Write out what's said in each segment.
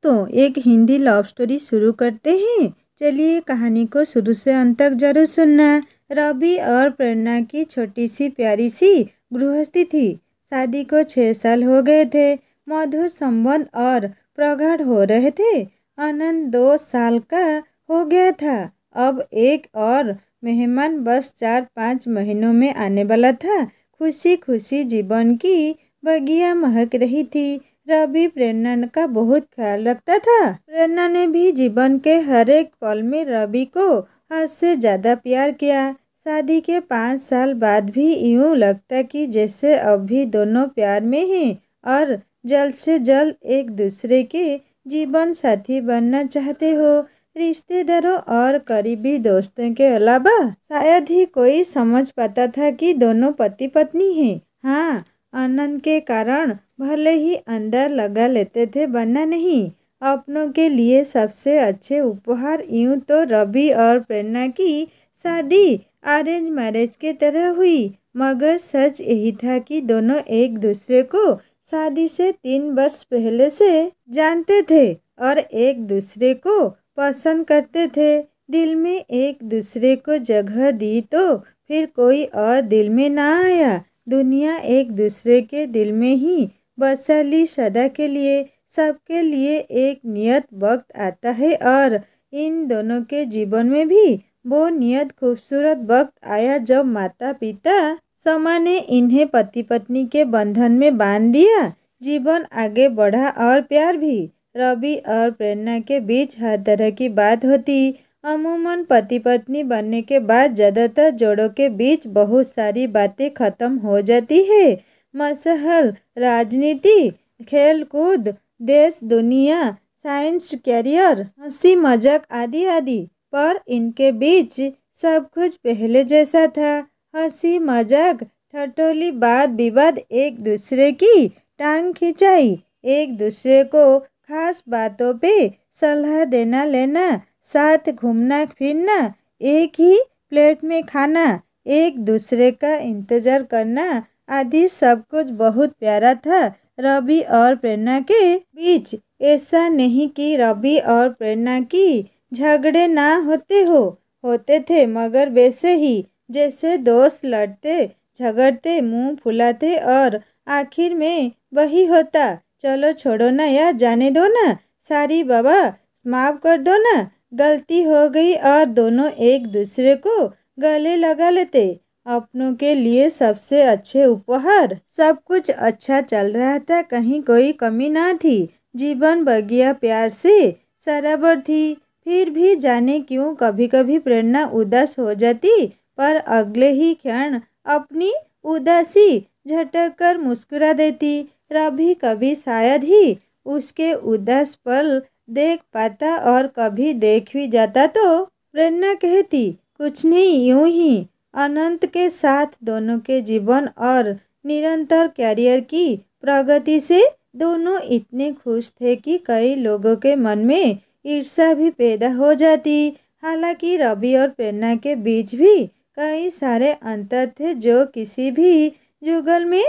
दोस्तों, एक Hindi love story शुरू करते हैं। चलिए कहानी को शुरू से अंत तक जरूर सुनना। रवि और प्रेरणा की छोटी सी प्यारी सी गृहस्थी थी। शादी को 6 साल हो गए थे। मधुर संबंध और प्रगाढ़ हो रहे थे। आनंद 2 साल का हो गया था। अब एक और मेहमान बस 4-5 महीनों में आने वाला था। खुशी खुशी जीवन की बगिया महक रही थी। रवि प्रेरणा का बहुत ख्याल रखता था। प्रेरणा ने भी जीवन के हर एक पल में रवि को हद से ज़्यादा प्यार किया। शादी के 5 साल बाद भी यूं लगता कि जैसे अब भी दोनों प्यार में हैं और जल्द से जल्द एक दूसरे के जीवन साथी बनना चाहते हो। रिश्तेदारों और करीबी दोस्तों के अलावा शायद ही कोई समझ पाता था कि दोनों पति पत्नी हैं। हाँ, आनंद के कारण भले ही अंदर लगा लेते थे वरना नहीं। अपनों के लिए सबसे अच्छे उपहार यूं तो रवि और प्रेरणा की शादी अरेंज मैरिज के तरह हुई, मगर सच यही था कि दोनों एक दूसरे को शादी से 3 वर्ष पहले से जानते थे और एक दूसरे को पसंद करते थे। दिल में एक दूसरे को जगह दी तो फिर कोई और दिल में ना आया। दुनिया एक दूसरे के दिल में ही बसा ली सदा के लिए। सबके लिए एक नियत वक्त आता है और इन दोनों के जीवन में भी वो नियत खूबसूरत वक्त आया जब माता पिता समा ने इन्हें पति पत्नी के बंधन में बांध दिया। जीवन आगे बढ़ा और प्यार भी। रवि और प्रेरणा के बीच हर तरह की बात होती। अमूमन पति पत्नी बनने के बाद ज़्यादातर जोड़ों के बीच बहुत सारी बातें खत्म हो जाती है। मसहल, राजनीति, खेल कूद, देश दुनिया, साइंस, कैरियर, हंसी मजाक आदि आदि। पर इनके बीच सब कुछ पहले जैसा था। हंसी मजाक, ठठोली, वाद विवाद, एक दूसरे की टांग खिंचाई, एक दूसरे को खास बातों पे सलाह देना लेना, साथ घूमना फिरना, एक ही प्लेट में खाना, एक दूसरे का इंतजार करना आदि सब कुछ बहुत प्यारा था। रवि और प्रेरणा के बीच ऐसा नहीं कि रवि और प्रेरणा की झगड़े ना होते थे, मगर वैसे ही जैसे दोस्त लड़ते झगड़ते, मुंह फुलाते और आखिर में वही होता, चलो छोड़ो ना यार, जाने दो ना, सारी बाबा माफ कर दो ना, गलती हो गई, और दोनों एक दूसरे को गले लगा लेते। अपनों के लिए सबसे अच्छे उपहार। सब कुछ अच्छा चल रहा था, कहीं कोई कमी ना थी। जीवन बगिया प्यार से सराबर थी। फिर भी जाने क्यों कभी कभी प्रेरणा उदास हो जाती, पर अगले ही क्षण अपनी उदासी झटक कर मुस्कुरा देती। रवि कभी शायद ही उसके उदास पल देख पाता और कभी देख भी जाता तो प्रेरणा कहती, कुछ नहीं, यूं ही। अनंत के साथ दोनों के जीवन और निरंतर कैरियर की प्रगति से दोनों इतने खुश थे कि कई लोगों के मन में ईर्ष्या भी पैदा हो जाती। हालांकि रवि और प्रेरणा के बीच भी कई सारे अंतर थे जो किसी भी युगल में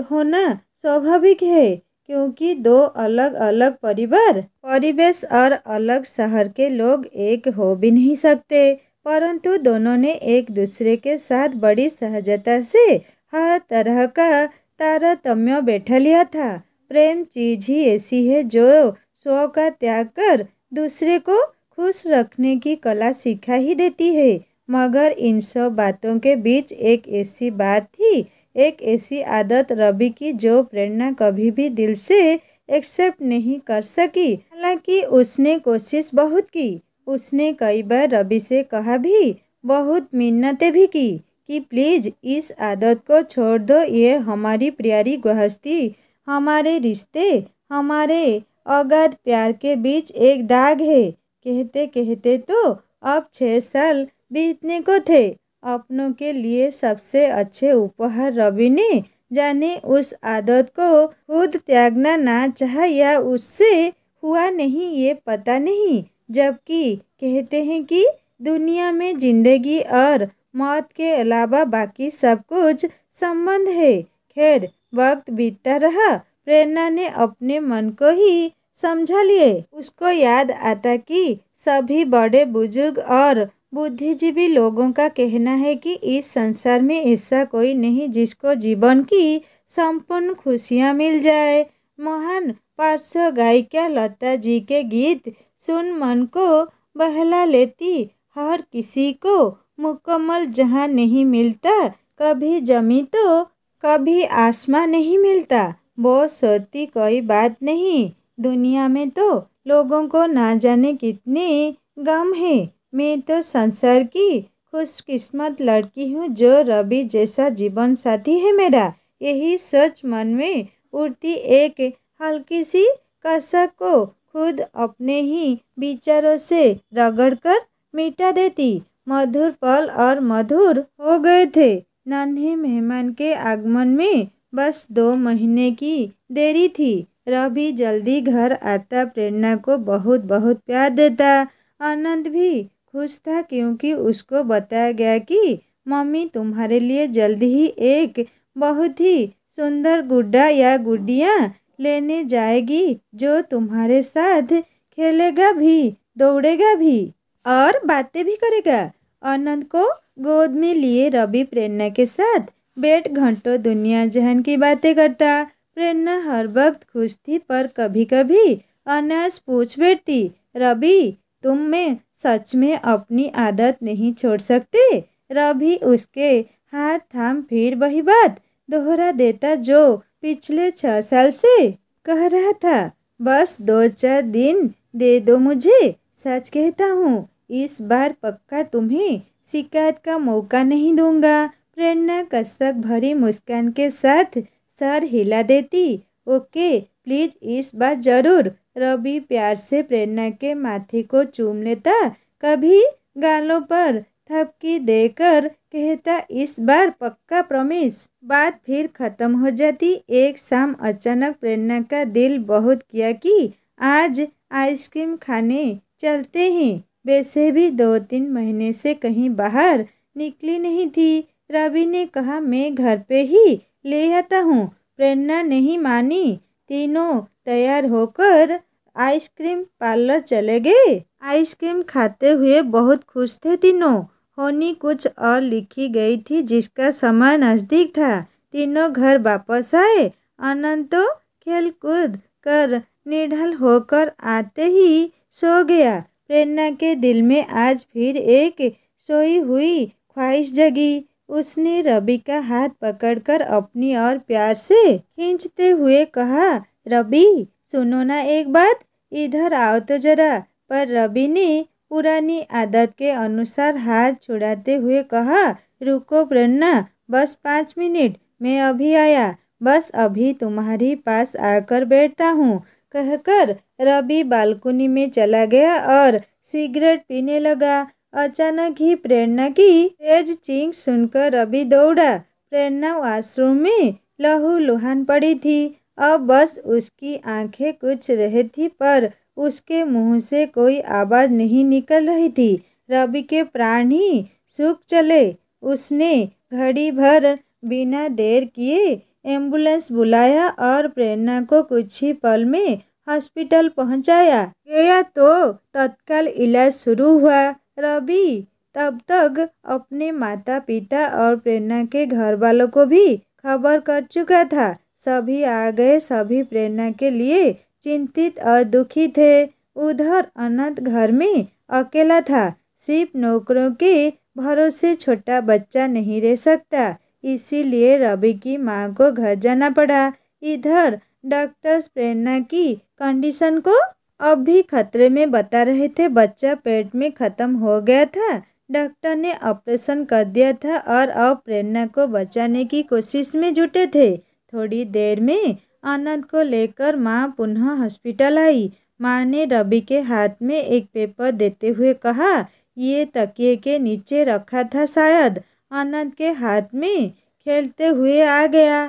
होना स्वाभाविक है, क्योंकि दो अलग अलग परिवार परिवेश और अलग शहर के लोग एक हो भी नहीं सकते। परंतु दोनों ने एक दूसरे के साथ बड़ी सहजता से हर तरह का तारतम्य बैठा लिया था। प्रेम चीज ही ऐसी है जो स्व का त्याग कर दूसरे को खुश रखने की कला सिखा ही देती है। मगर इन सब बातों के बीच एक ऐसी बात थी, एक ऐसी आदत रवि की जो प्रेरणा कभी भी दिल से एक्सेप्ट नहीं कर सकी। हालांकि उसने कोशिश बहुत की। उसने कई बार रवि से कहा भी, बहुत मिन्नतें भी की कि प्लीज़ इस आदत को छोड़ दो, ये हमारी प्यारी गृहस्थी, हमारे रिश्ते, हमारे अगाध प्यार के बीच एक दाग है। कहते कहते तो अब 6 साल बीतने को थे। अपनों के लिए सबसे अच्छे उपहार रवि ने जाने उस आदत को खुद त्यागना ना चाहा या उससे हुआ नहीं ये पता नहीं। जबकि कहते हैं कि दुनिया में जिंदगी और मौत के अलावा बाकी सब कुछ संबंध है। खैर, वक्त बीतता रहा। प्रेरणा ने अपने मन को ही समझा लिए। उसको याद आता कि सभी बड़े बुजुर्ग और बुद्धिजीवी लोगों का कहना है कि इस संसार में ऐसा कोई नहीं जिसको जीवन की संपूर्ण खुशियाँ मिल जाए। महान पार्श्व गायिका लता जी के गीत सुन मन को बहला लेती। हर किसी को मुकम्मल जहाँ नहीं मिलता, कभी जमी तो कभी आसमां नहीं मिलता। वो सोती कोई बात नहीं, दुनिया में तो लोगों को ना जाने कितने गम है। मैं तो संसार की खुशकिस्मत लड़की हूँ जो रवि जैसा जीवन साथी है मेरा। यही सोच मन में उड़ती एक हल्की सी कसक को खुद अपने ही विचारों से रगड़कर मिटा देती। मधुर पल और मधुर हो गए थे। नन्हे मेहमान के आगमन में बस 2 महीने की देरी थी। रवि जल्दी घर आता, प्रेरणा को बहुत बहुत प्यार देता। आनंद भी खुश था क्योंकि उसको बताया गया कि मम्मी तुम्हारे लिए जल्द ही एक बहुत ही सुंदर गुड्डा या गुड्डियाँ लेने जाएगी जो तुम्हारे साथ खेलेगा भी, दौड़ेगा भी और बातें भी करेगा। आनंद को गोद में लिए रवि प्रेरणा के साथ बैठ घंटों दुनिया जहान की बातें करता। प्रेरणा हर वक्त खुश थी पर कभी कभी अनायास पूछ बैठती, रवि तुम में सच में अपनी आदत नहीं छोड़ सकते? रवि उसके हाथ थाम फिर वही बात दोहरा देता जो पिछले 6 साल से कह रहा था, बस 2-4 दिन दे दो मुझे। सच कहता हूँ इस बार पक्का तुम्हें शिकायत का मौका नहीं दूंगा। प्रेरणा कसक भरी मुस्कान के साथ सर हिला देती। ओके प्लीज इस बार जरूर। रवि प्यार से प्रेरणा के माथे को चूम लेता, कभी गालों पर थपकी देकर कहता इस बार पक्का प्रॉमिस। बात फिर खत्म हो जाती। एक शाम अचानक प्रेरणा का दिल बहुत किया कि आज आइसक्रीम खाने चलते हैं। वैसे भी 2-3 महीने से कहीं बाहर निकली नहीं थी। रवि ने कहा मैं घर पे ही ले आता हूँ। प्रेरणा नहीं मानी। तीनों तैयार होकर आइसक्रीम पार्लर चले गए। आइसक्रीम खाते हुए बहुत खुश थे तीनों। होनी कुछ और लिखी गई थी जिसका समय नज़दीक था। तीनों घर वापस आए। आनंद तो खेल कूद कर निढाल होकर आते ही सो गया। प्रेरणा के दिल में आज फिर एक सोई हुई ख्वाहिश जगी। उसने रवि का हाथ पकड़कर अपनी ओर प्यार से खींचते हुए कहा, रवि सुनो ना एक बात, इधर आओ तो जरा। पर रवि ने पुरानी आदत के अनुसार हाथ छुड़ाते हुए कहा, रुको प्रेरणा, बस 5 मिनट, मैं अभी आया, बस अभी तुम्हारी पास आकर बैठता हूँ। कहकर रवि बालकनी में चला गया और सिगरेट पीने लगा। अचानक ही प्रेरणा की तेज चीख सुनकर रवि दौड़ा। प्रेरणा वॉशरूम में लहूलुहान पड़ी थी। अब बस उसकी आंखें कुछ रही थी पर उसके मुंह से कोई आवाज़ नहीं निकल रही थी। रवि के प्राण ही सूख चले। उसने घड़ी भर बिना देर किए एम्बुलेंस बुलाया और प्रेरणा को कुछ ही पल में हॉस्पिटल पहुंचाया गया तो तत्काल इलाज शुरू हुआ। रवि तब तक अपने माता पिता और प्रेरणा के घर वालों को भी खबर कर चुका था। सभी आ गए। सभी प्रेरणा के लिए चिंतित और दुखी थे। उधर अनंत घर में अकेला था। सिर्फ नौकरों के भरोसे छोटा बच्चा नहीं रह सकता, इसीलिए रवि की माँ को घर जाना पड़ा। इधर डॉक्टर्स प्रेरणा की कंडीशन को अब भी खतरे में बता रहे थे। बच्चा पेट में ख़त्म हो गया था। डॉक्टर ने ऑपरेशन कर दिया था और अब प्रेरणा को बचाने की कोशिश में जुटे थे। थोड़ी देर में आनंद को लेकर माँ पुनः हॉस्पिटल आई। माँ ने रवि के हाथ में एक पेपर देते हुए कहा, ये तकिए के नीचे रखा था, शायद आनंद के हाथ में खेलते हुए आ गया।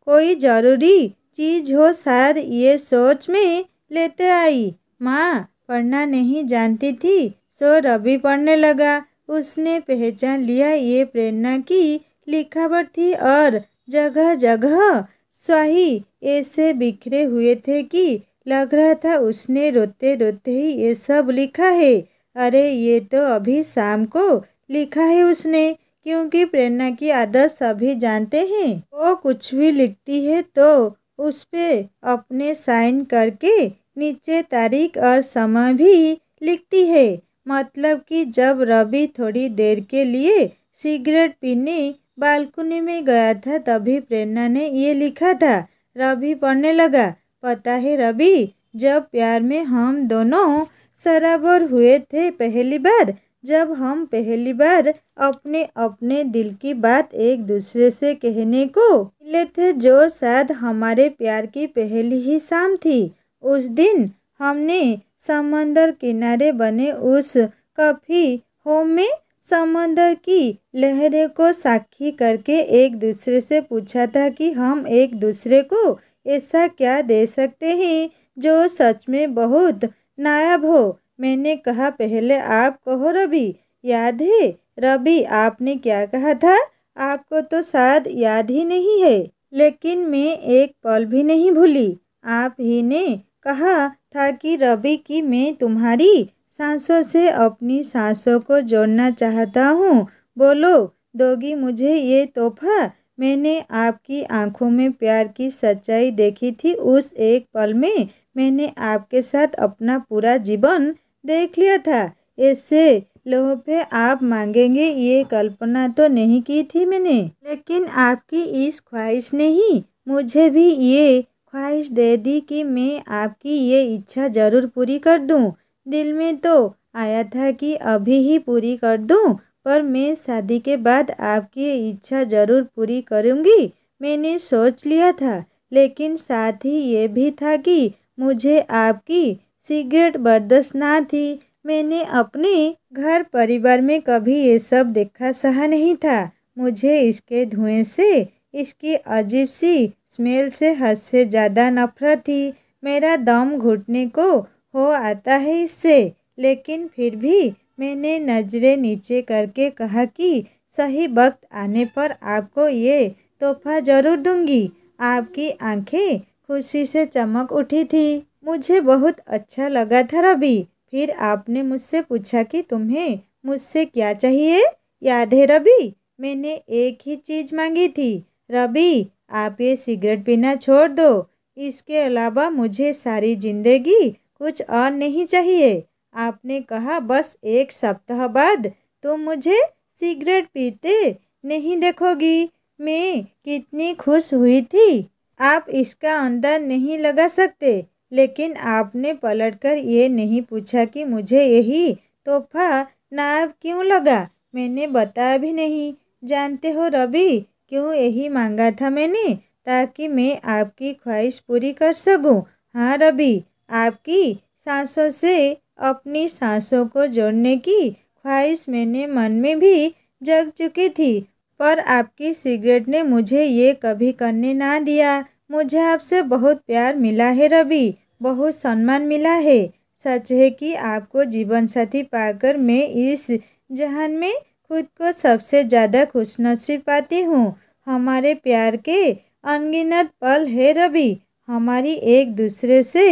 कोई ज़रूरी चीज़ हो शायद, ये सोच में लेते आई। माँ पढ़ना नहीं जानती थी सो रवि पढ़ने लगा। उसने पहचान लिया ये प्रेरणा की लिखावट थी और जगह जगह स्याही ऐसे बिखरे हुए थे कि लग रहा था उसने रोते रोते ही ये सब लिखा है। अरे ये तो अभी शाम को लिखा है उसने, क्योंकि प्रेरणा की आदत सभी जानते हैं। वो कुछ भी लिखती है तो उस पे अपने साइन करके नीचे तारीख और समय भी लिखती है। मतलब कि जब रवि थोड़ी देर के लिए सिगरेट पीने बालकनी में गया था तभी प्रेरणा ने ये लिखा था। रवि पढ़ने लगा। पता है रवि, जब प्यार में हम दोनों सराबोर हुए थे पहली बार, जब हम पहली बार अपने अपने दिल की बात एक दूसरे से कहने को मिले थे, जो शायद हमारे प्यार की पहली ही शाम थी। उस दिन हमने समंदर किनारे बने उस कॉफी होम में समंदर की लहरों को साक्षी करके एक दूसरे से पूछा था कि हम एक दूसरे को ऐसा क्या दे सकते हैं जो सच में बहुत नायाब हो। मैंने कहा पहले आप कहो रवि। याद है रवि आपने क्या कहा था? आपको तो शायद याद ही नहीं है, लेकिन मैं एक पल भी नहीं भूली। आप ही ने कहा था कि रवि कि मैं तुम्हारी सांसों से अपनी सांसों को जोड़ना चाहता हूँ। बोलो दोगी मुझे ये तोहफा? मैंने आपकी आंखों में प्यार की सच्चाई देखी थी। उस एक पल में मैंने आपके साथ अपना पूरा जीवन देख लिया था। ऐसे लोगों पे आप मांगेंगे ये कल्पना तो नहीं की थी मैंने, लेकिन आपकी इस ख्वाहिश ने ही मुझे भी ये ख्वाहिश दे दी कि मैं आपकी ये इच्छा ज़रूर पूरी कर दूं। दिल में तो आया था कि अभी ही पूरी कर दूं, पर मैं शादी के बाद आपकी इच्छा ज़रूर पूरी करूंगी मैंने सोच लिया था। लेकिन साथ ही ये भी था कि मुझे आपकी सिगरेट बर्दाश्त ना थी। मैंने अपने घर परिवार में कभी ये सब देखा सहा नहीं था। मुझे इसके धुएं से, इसकी अजीब सी स्मेल से हद से ज़्यादा नफरत थी। मेरा दम घुटने को हो आता है इससे। लेकिन फिर भी मैंने नज़रें नीचे करके कहा कि सही वक्त आने पर आपको ये तोहफा ज़रूर दूंगी। आपकी आंखें खुशी से चमक उठी थी। मुझे बहुत अच्छा लगा था रवि। फिर आपने मुझसे पूछा कि तुम्हें मुझसे क्या चाहिए? याद है रवि? मैंने एक ही चीज़ मांगी थी। रवि आप ये सिगरेट पीना छोड़ दो। इसके अलावा मुझे सारी जिंदगी कुछ और नहीं चाहिए। आपने कहा बस एक सप्ताह बाद तुम मुझे सिगरेट पीते नहीं देखोगी। मैं कितनी खुश हुई थी आप इसका अंदाज नहीं लगा सकते। लेकिन आपने पलटकर ये नहीं पूछा कि मुझे यही तोहफा नायाब क्यों लगा। मैंने बताया भी नहीं। जानते हो रवि क्यों यही मांगा था मैंने? ताकि मैं आपकी ख्वाहिश पूरी कर सकूं। हाँ रवि, आपकी सांसों से अपनी सांसों को जोड़ने की ख्वाहिश मैंने मन में भी जग चुकी थी, पर आपकी सिगरेट ने मुझे ये कभी करने ना दिया। मुझे आपसे बहुत प्यार मिला है रवि, बहुत सम्मान मिला है। सच है कि आपको जीवन साथी पाकर मैं इस जहान में खुद को सबसे ज़्यादा खुशनसीब पाती हूँ। हमारे प्यार के अनगिनत पल है रवि। हमारी एक दूसरे से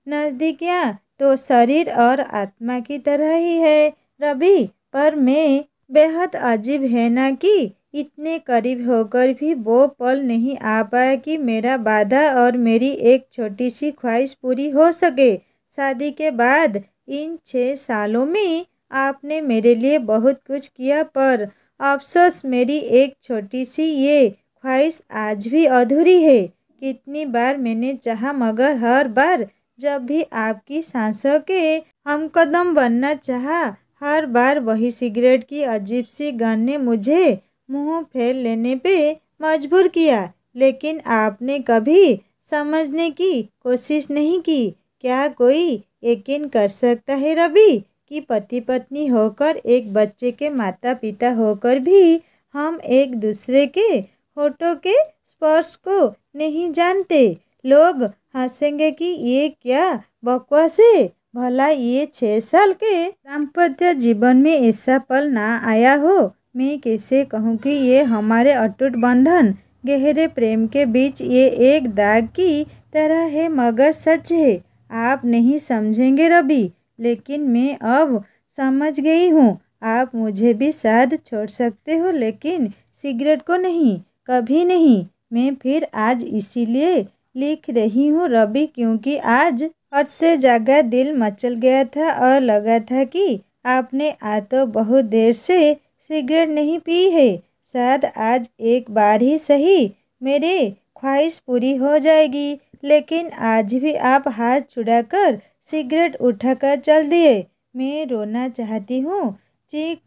नज़दीकियाँ तो शरीर और आत्मा की तरह ही है रवि। पर मैं बेहद अजीब है ना कि इतने करीब होकर भी वो पल नहीं आ पाया कि मेरा वादा और मेरी एक छोटी सी ख्वाहिश पूरी हो सके। शादी के बाद इन 6 सालों में आपने मेरे लिए बहुत कुछ किया, पर अफसोस मेरी एक छोटी सी ये ख्वाहिश आज भी अधूरी है। कितनी बार मैंने चाहा, मगर हर बार जब भी आपकी सांसों के हमकदम बनना चाहा, हर बार वही सिगरेट की अजीब सी गंध ने मुझे मुंह फेर लेने पे मजबूर किया। लेकिन आपने कभी समझने की कोशिश नहीं की। क्या कोई यकीन कर सकता है रवि कि पति पत्नी होकर, एक बच्चे के माता पिता होकर भी हम एक दूसरे के होठों के स्पर्श को नहीं जानते? लोग हंसेंगे कि ये क्या बकवास है। भला ये 6 साल के दाम्पत्य जीवन में ऐसा पल ना आया हो? मैं कैसे कहूँ कि ये हमारे अटूट बंधन, गहरे प्रेम के बीच ये एक दाग की तरह है, मगर सच है। आप नहीं समझेंगे रवि, लेकिन मैं अब समझ गई हूँ। आप मुझे भी शायद छोड़ सकते हो, लेकिन सिगरेट को नहीं, कभी नहीं। मैं फिर आज इसीलिए लिख रही हूँ रवि, क्योंकि आज हद से ज़्यादा दिल मचल गया था और लगा था कि आपने आ तो बहुत देर से सिगरेट नहीं पी है। शायद आज एक बार ही सही मेरे ख्वाहिश पूरी हो जाएगी। लेकिन आज भी आप हाथ छुड़ाकर सिगरेट उठाकर चल दिए। मैं रोना चाहती हूँ, चीख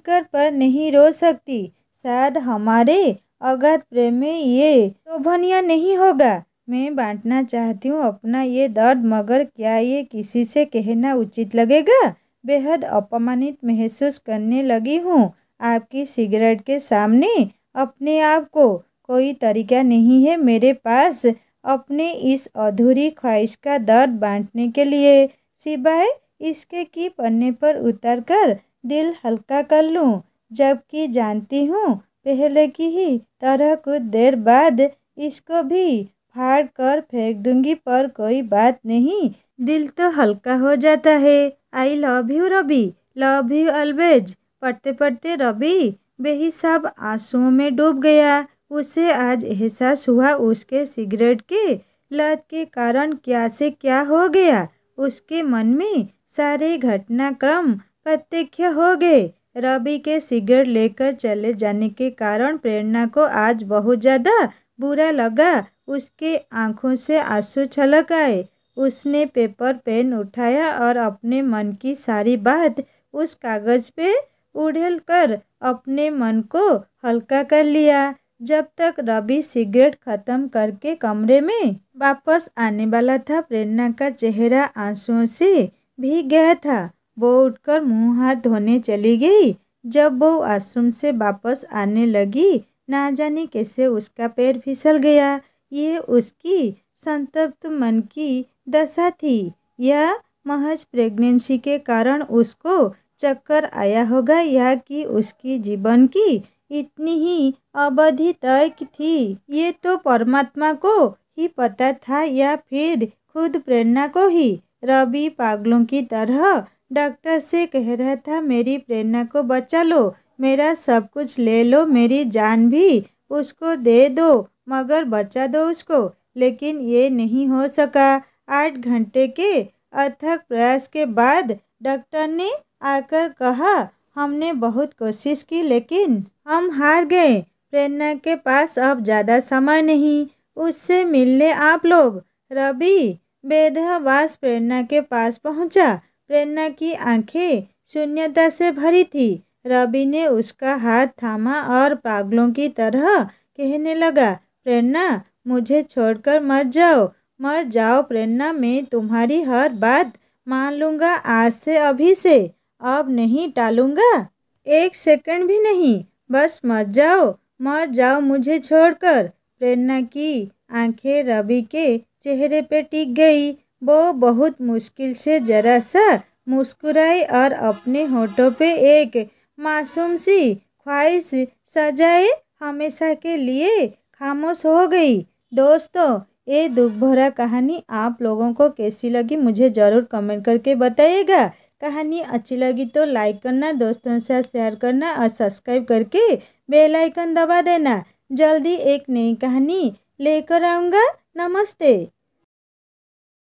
कर पर नहीं रो सकती। शायद हमारे अगाध प्रेम में ये शोभनीय नहीं होगा। मैं बांटना चाहती हूँ अपना ये दर्द, मगर क्या ये किसी से कहना उचित लगेगा? बेहद अपमानित महसूस करने लगी हूँ आपकी सिगरेट के सामने अपने आप को। कोई तरीका नहीं है मेरे पास अपने इस अधूरी ख्वाहिश का दर्द बांटने के लिए, सिवाय इसके कि पन्ने पर उतार कर दिल हल्का कर लूँ। जबकि जानती हूँ पहले की ही तरह कुछ देर बाद इसको भी फाड़ कर फेंक दूंगी, पर कोई बात नहीं, दिल तो हल्का हो जाता है। I love you Ravi, love you always. पढ़ते पढ़ते रवि बेहिसाब आंसुओं में डूब गया। उसे आज एहसास हुआ उसके सिगरेट के लत के कारण क्या से क्या हो गया। उसके मन में सारे घटनाक्रम प्रत्यक्ष हो गए। रवि के सिगरेट लेकर चले जाने के कारण प्रेरणा को आज बहुत ज़्यादा बुरा लगा। उसके आंखों से आंसू छलक आए। उसने पेपर पेन उठाया और अपने मन की सारी बात उस कागज़ पे उड़ेल कर अपने मन को हल्का कर लिया। जब तक रवि सिगरेट खत्म करके कमरे में वापस आने वाला था, प्रेरणा का चेहरा आंसुओं से भीग गया था। वो उठकर मुंह हाथ धोने चली गई। जब वो आश्रम से वापस आने लगी, ना जाने कैसे उसका पैर फिसल गया। ये उसकी संतप्त मन की दशा थी या महज प्रेगनेंसी के कारण उसको चक्कर आया होगा, या कि उसकी जीवन की इतनी ही अवधि तय थी, ये तो परमात्मा को ही पता था, या फिर खुद प्रेरणा को ही। रवि पागलों की तरह डॉक्टर से कह रहा था, मेरी प्रेरणा को बचा लो, मेरा सब कुछ ले लो, मेरी जान भी उसको दे दो, मगर बचा दो उसको। लेकिन ये नहीं हो सका। 8 घंटे के अथक प्रयास के बाद डॉक्टर ने आकर कहा, हमने बहुत कोशिश की लेकिन हम हार गए। प्रेरणा के पास अब ज़्यादा समय नहीं, उससे मिलने आप लोग। रवि बेदहवास प्रेरणा के पास पहुंचा। प्रेरणा की आंखें शून्यता से भरी थी। रवि ने उसका हाथ थामा और पागलों की तरह कहने लगा, प्रेरणा मुझे छोड़कर मत जाओ, मत जाओ प्रेरणा, मैं तुम्हारी हर बात मान लूँगा आज से, अभी से, अब नहीं टालूँगा, एक सेकंड भी नहीं, बस मत जाओ, मत जाओ मुझे छोड़कर। प्रेरणा की आंखें रवि के चेहरे पे टिक गई। वो बहुत मुश्किल से जरा सा मुस्कुराई और अपने होठों पे एक मासूम सी ख्वाहिश सजाए हमेशा के लिए खामोश हो गई। दोस्तों, ये दुख भरा कहानी आप लोगों को कैसी लगी मुझे ज़रूर कमेंट करके बताइएगा। कहानी अच्छी लगी तो लाइक करना, दोस्तों से शेयर करना और सब्सक्राइब करके बेल आइकन दबा देना। जल्दी एक नई कहानी लेकर आऊँगा। नमस्ते।